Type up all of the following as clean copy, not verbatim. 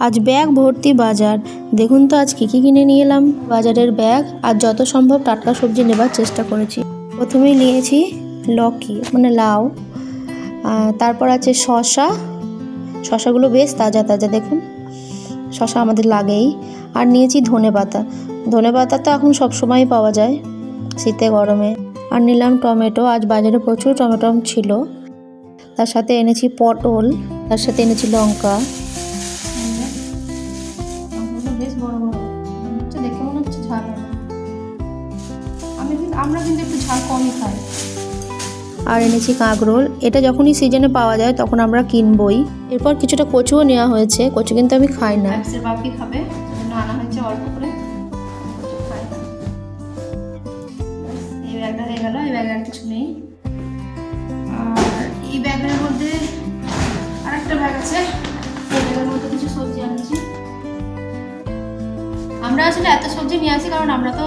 আজ ব্যাগ ভর্তি বাজার। দেখুন তো আজ কী কী কিনে নিয়ে এলাম। বাজারের ব্যাগ আর যত সম্ভব টাটকা সবজি নেবার চেষ্টা করেছি। প্রথমেই নিয়েছি লকি মানে লাউ, তারপর আছে শসা। শসাগুলো বেশ তাজা তাজা, দেখুন শসা আমাদের লাগেই। আর নিয়েছি ধনেপাতা। ধনেপাতা তো এখন সবসময় পাওয়া যায় শীতে গরমে। আর নিলাম টমেটো, আজ বাজারে প্রচুর টমেটো ছিল। তার সাথে এনেছি পটল, তার সাথে এনেছি লঙ্কা। বেশ বড় বড় হচ্ছে, দেখে মনে হচ্ছে ঝাল হবে। আমরা কিন্তু একটু ঝাল কমই খাই। আর এনেছি কাঁকরোল, এটা যখনই সিজনে পাওয়া যায় তখন আমরা কিনবই। এরপর কিছুটা কচুও নেওয়া হয়েছে, কচু কিন্তু আমি খাই না। বাপি খাবে, সেজন্য আনা হয়েছে অল্প করে। এই ব্যাগটা হয়ে গেল, এই ব্যাগে আর কিছু নেই। আর এই ব্যাগের মধ্যে আরেকটা ব্যাগ আছে, এই ব্যাগের মধ্যে কিছু সবজি আনছি। আমরা আসলে এত সবজি নিয়ে আসি কারণ আমরা তো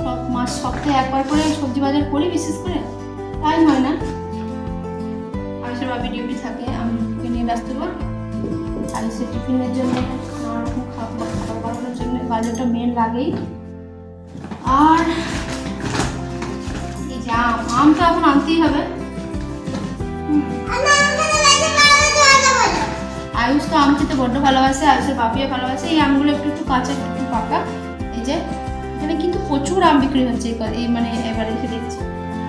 সব মাস সপ্তাহে একবার করে সবজি বাজার করি, বিশেষ করে টাইম হয় না। আবিষের বাবি ডিউটি থাকে, আমি নিয়ে ব্যস্ত হব। আবিষের টিফিনের জন্য নানা রকম খাবার বানানোর জন্য বাজারটা মেন লাগেই। আর এই যে আম তো এখন আনতেই হবে। আয়ুষ তো আম খেতে বড্ড ভালোবাসে, আয়ুষের বাপিও ভালোবাসে। এই আমগুলো একটু একটু কাঁচা, একটু একটু পাকা। এই যে এখানে কিন্তু প্রচুর আম বিক্রি হচ্ছে, এই মানে এবারে এসে দেখছি।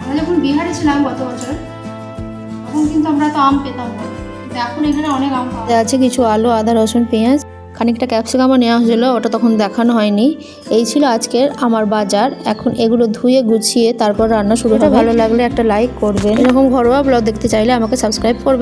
আমরা যখন বিহারে ছিলাম গত বছর, তখন কিন্তু আমরা তো আম পেতাম না, এখন এখানে অনেক আম পাওয়া আছে। কিছু আলু, আদা, রসুন, পেঁয়াজ, খানিকটা ক্যাপসিকামও নেওয়া হয়েছিল, ওটা তখন দেখানো হয়নি। এই ছিল আজকের আমার বাজার। এখন এগুলো ধুয়ে গুছিয়ে তারপর রান্না শুরু হবে। ভালো লাগলে একটা লাইক করবেন। এরকম ঘরোয়া ব্লগ দেখতে চাইলে আমাকে সাবস্ক্রাইব করবেন।